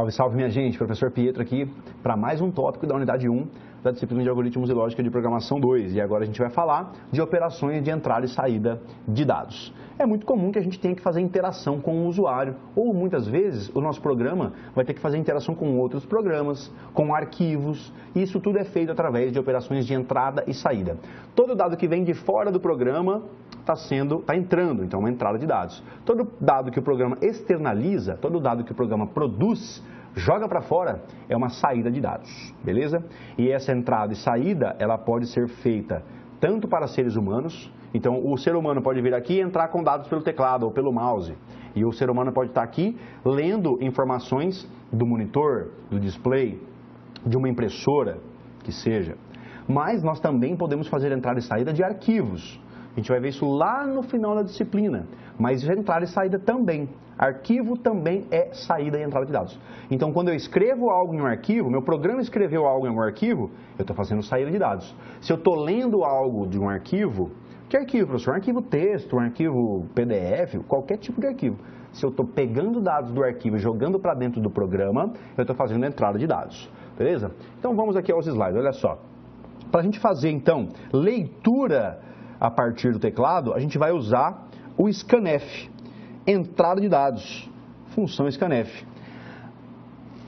Salve, salve, minha gente. Professor Pietro aqui para mais um tópico da unidade 1 da disciplina de Algoritmos e Lógica de Programação 2. E agora a gente vai falar de operações de entrada e saída de dados. É muito comum que a gente tenha que fazer interação com o usuário, ou muitas vezes o nosso programa vai ter que fazer interação com outros programas, com arquivos, e isso tudo é feito através de operações de entrada e saída. Todo dado que vem de fora do programa está entrando, então, uma entrada de dados. Todo dado que o programa externaliza, todo dado que o programa produz, joga para fora, é uma saída de dados, beleza? E essa entrada e saída, ela pode ser feita tanto para seres humanos, então o ser humano pode vir aqui e entrar com dados pelo teclado ou pelo mouse, e o ser humano pode estar aqui lendo informações do monitor, do display, de uma impressora, que seja. Mas nós também podemos fazer entrada e saída de arquivos. A gente vai ver isso lá no final da disciplina, mas entrada e saída também. Arquivo também é saída e entrada de dados. Então, quando eu escrevo algo em um arquivo, meu programa escreveu algo em um arquivo, eu estou fazendo saída de dados. Se eu estou lendo algo de um arquivo, que arquivo, professor? Um arquivo texto, um arquivo PDF, qualquer tipo de arquivo. Se eu estou pegando dados do arquivo e jogando para dentro do programa, eu estou fazendo entrada de dados, beleza? Então, vamos aqui aos slides, olha só. Para a gente fazer, então, leitura a partir do teclado, a gente vai usar o scanf, entrada de dados, função scanf.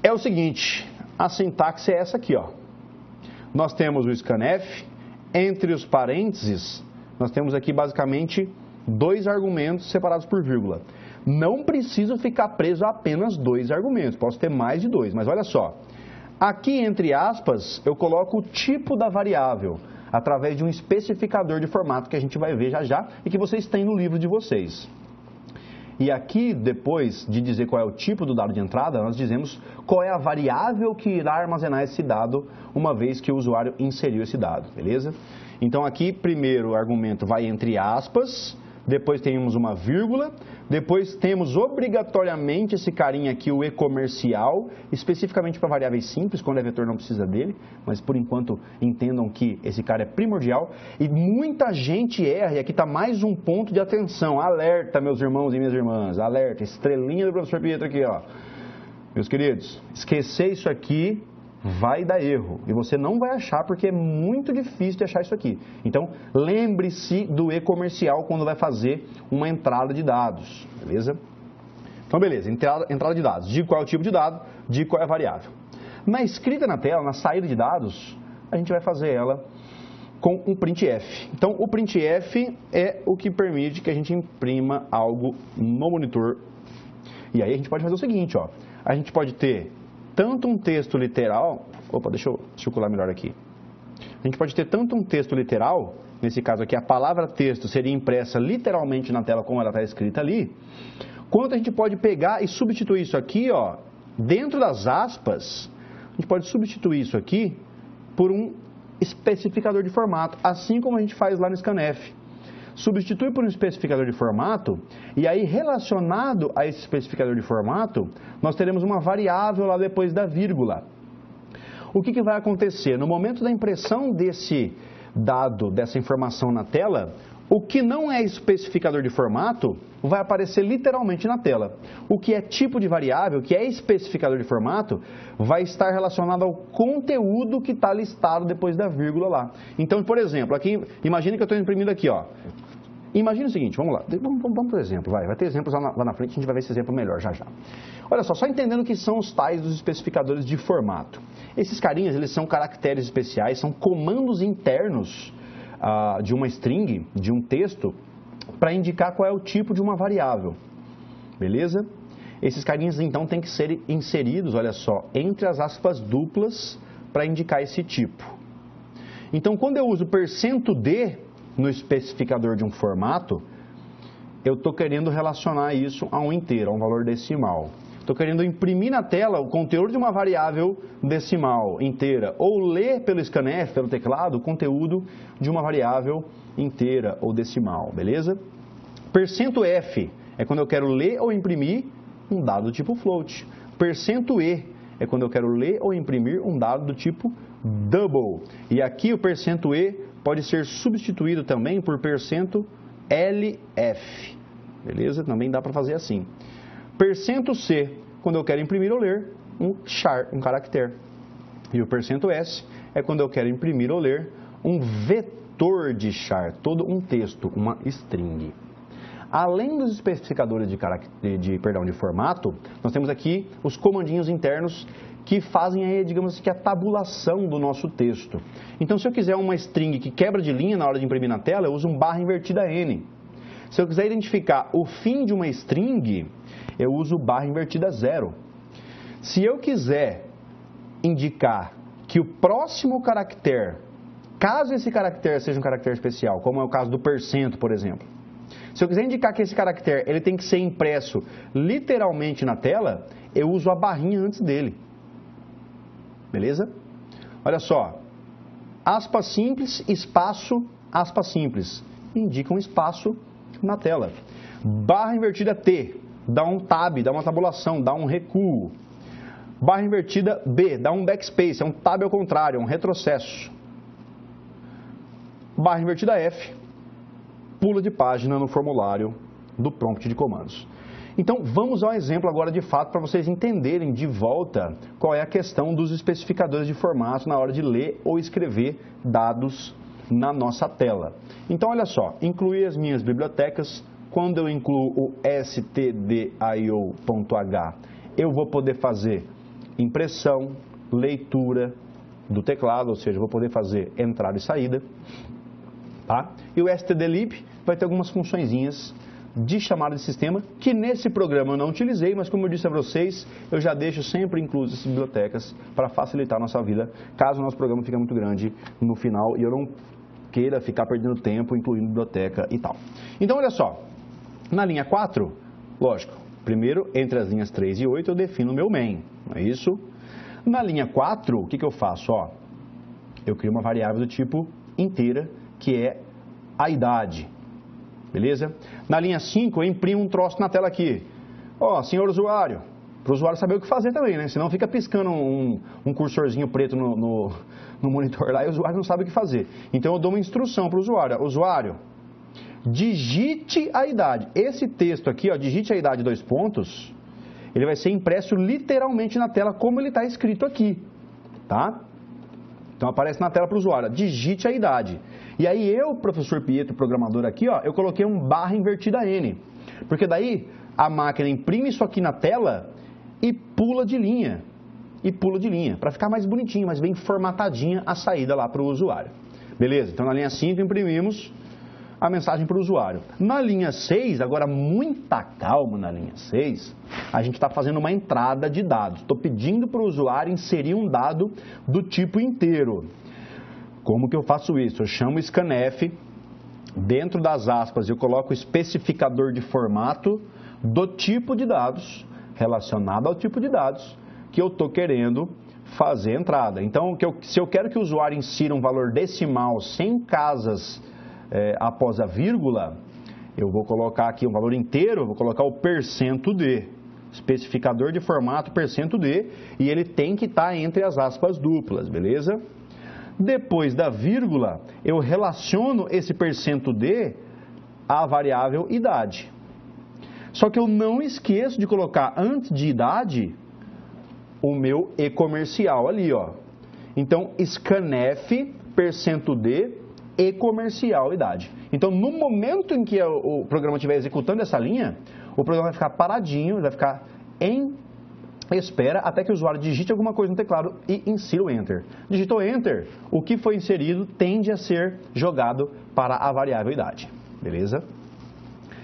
É o seguinte, a sintaxe é essa aqui, ó. Nós temos o scanf, entre os parênteses, nós temos aqui basicamente dois argumentos separados por vírgula. Não preciso ficar preso a apenas dois argumentos, posso ter mais de dois, mas olha só. Aqui, entre aspas, eu coloco o tipo da variável, através de um especificador de formato que a gente vai ver já já e que vocês têm no livro de vocês. E aqui, depois de dizer qual é o tipo do dado de entrada, nós dizemos qual é a variável que irá armazenar esse dado uma vez que o usuário inseriu esse dado, beleza? Então aqui, primeiro o argumento vai entre aspas, depois temos uma vírgula, depois temos obrigatoriamente esse carinha aqui, o e-comercial, especificamente para variáveis simples, quando é vetor não precisa dele, mas por enquanto entendam que esse cara é primordial. E muita gente erra, e aqui está mais um ponto de atenção, alerta meus irmãos e minhas irmãs, alerta, estrelinha do professor Pietro aqui, ó. Meus queridos, esquecer isso aqui vai dar erro, e você não vai achar porque é muito difícil de achar isso aqui. Então, lembre-se do e-comercial quando vai fazer uma entrada de dados, beleza? Então, beleza, entrada de dados, diga qual é o tipo de dado, diga qual é a variável. Na escrita na tela, na saída de dados, a gente vai fazer ela com um printf. Então, o printf é o que permite que a gente imprima algo no monitor. E aí a gente pode fazer o seguinte, ó, a gente pode ter tanto um texto literal, deixa eu circular melhor aqui. A gente pode ter tanto um texto literal, nesse caso aqui a palavra texto seria impressa literalmente na tela como ela está escrita ali, quanto a gente pode pegar e substituir isso aqui, ó, dentro das aspas, a gente pode substituir isso aqui por um especificador de formato, assim como a gente faz lá no scanf. Substitui por um especificador de formato, e aí relacionado a esse especificador de formato, nós teremos uma variável lá depois da vírgula. O que vai acontecer? No momento da impressão desse dado, dessa informação na tela, o que não é especificador de formato vai aparecer literalmente na tela. O que é tipo de variável, que é especificador de formato, vai estar relacionado ao conteúdo que está listado depois da vírgula lá. Então, por exemplo, aqui, imagine que eu estou imprimindo aqui, ó. Imagina o seguinte, vamos lá, vamos para o exemplo, vai ter exemplos lá na frente, a gente vai ver esse exemplo melhor já já. Olha só entendendo o que são os tais dos especificadores de formato. Esses carinhas, eles são caracteres especiais, são comandos internos de uma string, de um texto, para indicar qual é o tipo de uma variável, beleza? Esses carinhas, então, têm que ser inseridos, olha só, entre as aspas duplas para indicar esse tipo. Então, quando eu uso %d no especificador de um formato, eu estou querendo relacionar isso a um inteiro, a um valor decimal. Estou querendo imprimir na tela o conteúdo de uma variável decimal inteira, ou ler pelo scanf, pelo teclado, o conteúdo de uma variável inteira ou decimal, beleza? %f é quando eu quero ler ou imprimir um dado do tipo float. %e é quando eu quero ler ou imprimir um dado do tipo double. E aqui o %e pode ser substituído também por %lf, beleza? Também dá para fazer assim. %c, quando eu quero imprimir ou ler, um char, um caractere. E o %S é quando eu quero imprimir ou ler um vetor de char, todo um texto, uma string. Além dos especificadores de formato, nós temos aqui os comandinhos internos que fazem aí, digamos que a tabulação do nosso texto. Então, se eu quiser uma string que quebra de linha na hora de imprimir na tela, eu uso um /N. Se eu quiser identificar o fim de uma string, eu uso /0. Se eu quiser indicar que o próximo caractere, caso esse caractere seja um caractere especial, como é o caso do %, por exemplo, se eu quiser indicar que esse caractere ele tem que ser impresso literalmente na tela, eu uso a barrinha antes dele. Beleza? Olha só, aspas simples, espaço, aspas simples, indica um espaço na tela. /T, dá um tab, dá uma tabulação, dá um recuo. /B, dá um backspace, é um tab ao contrário, é um retrocesso. /F, pula de página no formulário do prompt de comandos. Então, vamos ao exemplo agora de fato para vocês entenderem de volta qual é a questão dos especificadores de formato na hora de ler ou escrever dados na nossa tela. Então, olha só, incluir as minhas bibliotecas. Quando eu incluo o stdio.h, eu vou poder fazer impressão, leitura do teclado, ou seja, vou poder fazer entrada e saída. Tá? E o stdlib vai ter algumas funçõezinhas de chamada de sistema, que nesse programa eu não utilizei, mas como eu disse a vocês, eu já deixo sempre inclusas essas bibliotecas para facilitar a nossa vida, caso o nosso programa fique muito grande no final e eu não queira ficar perdendo tempo incluindo biblioteca e tal. Então, olha só, na linha 4, lógico, primeiro, entre as linhas 3 e 8, eu defino o meu main, não é isso? Na linha 4, o que eu faço? Ó, eu crio uma variável do tipo inteira, que é a idade. Beleza? Na linha 5, eu imprimo um troço na tela aqui. Ó, senhor usuário, para o usuário saber o que fazer também, né? Senão fica piscando um cursorzinho preto no monitor lá e o usuário não sabe o que fazer. Então eu dou uma instrução para o usuário. Usuário, digite a idade. Esse texto aqui, ó, digite a idade, dois pontos, ele vai ser impresso literalmente na tela como ele está escrito aqui. Tá? Então aparece na tela para o usuário, digite a idade. E aí eu, professor Pietro, programador aqui, ó, eu coloquei um /N. Porque daí a máquina imprime isso aqui na tela e pula de linha. Para ficar mais bonitinho, mais bem formatadinha a saída lá para o usuário. Beleza? Então na linha 5 imprimimos a mensagem para o usuário. Na linha 6, agora muita calma na linha 6, a gente está fazendo uma entrada de dados. Estou pedindo para o usuário inserir um dado do tipo inteiro. Como que eu faço isso? Eu chamo o scanf, dentro das aspas eu coloco o especificador de formato do tipo de dados, relacionado ao tipo de dados que eu estou querendo fazer entrada. Então, se eu quero que o usuário insira um valor decimal sem casas após a vírgula, eu vou colocar aqui um valor inteiro, eu vou colocar o %d, especificador de formato %d, e ele tem que estar entre as aspas duplas, beleza? Depois da vírgula, eu relaciono esse %d à variável idade. Só que eu não esqueço de colocar antes de idade o meu e-comercial ali, ó. Então, scanf, %d, e-comercial idade. Então, no momento em que o programa estiver executando essa linha, o programa vai ficar paradinho, vai ficar em espera até que o usuário digite alguma coisa no teclado e insira o Enter. Digitou Enter, o que foi inserido tende a ser jogado para a variável idade. Beleza?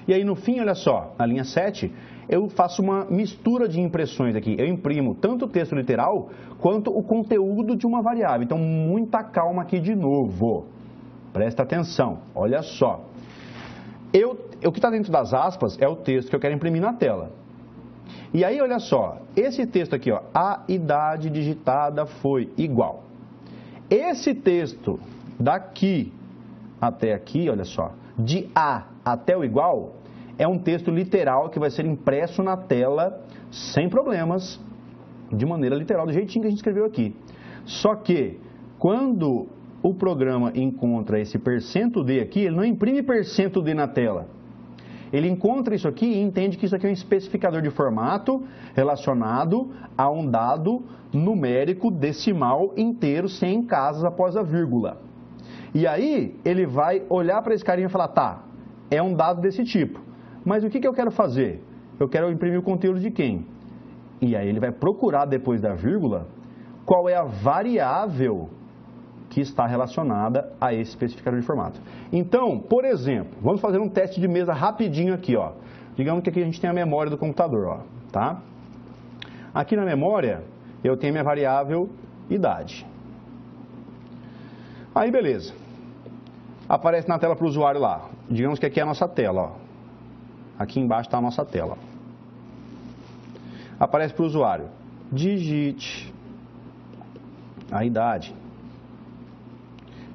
E aí no fim, olha só, na linha 7, eu faço uma mistura de impressões aqui. Eu imprimo tanto o texto literal quanto o conteúdo de uma variável. Então, muita calma aqui de novo. Presta atenção, olha só. O que está dentro das aspas é o texto que eu quero imprimir na tela. E aí, olha só, esse texto aqui, ó, a idade digitada foi igual. Esse texto daqui até aqui, olha só, de A até o igual, é um texto literal que vai ser impresso na tela sem problemas, de maneira literal, do jeitinho que a gente escreveu aqui. Só que, quando o programa encontra esse %d aqui, ele não imprime %d na tela. Ele encontra isso aqui e entende que isso aqui é um especificador de formato relacionado a um dado numérico decimal inteiro sem casas após a vírgula. E aí ele vai olhar para esse carinha e falar, tá, é um dado desse tipo, mas o que eu quero fazer? Eu quero imprimir o conteúdo de quem? E aí ele vai procurar depois da vírgula qual é a variável que está relacionada a esse especificador de formato. Então, por exemplo, vamos fazer um teste de mesa rapidinho aqui, ó. Digamos que aqui a gente tem a memória do computador, ó, tá? Aqui na memória eu tenho minha variável idade. Aí beleza. Aparece na tela para o usuário lá. Digamos que aqui é a nossa tela, ó. Aqui embaixo está a nossa tela. Aparece para o usuário. Digite a idade.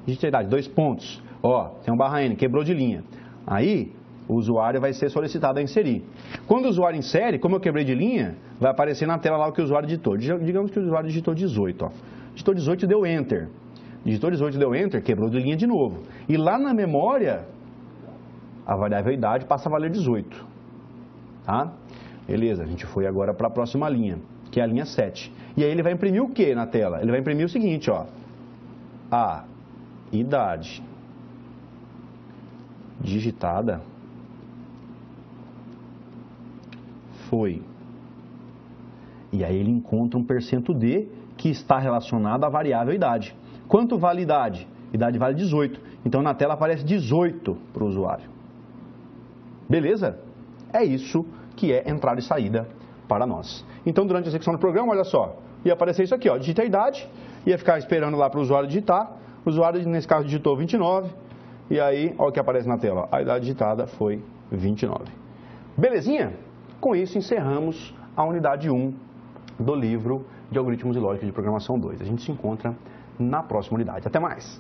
Digite a idade, 2 pontos. Ó, tem um barra N, quebrou de linha. Aí, o usuário vai ser solicitado a inserir. Quando o usuário insere, como eu quebrei de linha, vai aparecer na tela lá o que o usuário digitou. Digamos que o usuário digitou 18, ó. Digitou 18 e deu Enter. Digitou 18 e deu Enter, quebrou de linha de novo. E lá na memória, a variável idade passa a valer 18. Tá? Beleza, a gente foi agora para a próxima linha, que é a linha 7. E aí ele vai imprimir o que na tela? Ele vai imprimir o seguinte, ó. A idade digitada foi. E aí ele encontra um %d que está relacionado à variável idade. Quanto vale idade? Idade vale 18. Então na tela aparece 18 para o usuário. Beleza? É isso que é entrada e saída para nós. Então durante a execução do programa, olha só, ia aparecer isso aqui, ó, digita a idade, ia ficar esperando lá para o usuário digitar. O usuário, nesse caso, digitou 29, e aí, olha o que aparece na tela, a idade digitada foi 29. Belezinha? Com isso, encerramos a unidade 1 do livro de Algoritmos e Lógica de Programação 2. A gente se encontra na próxima unidade. Até mais!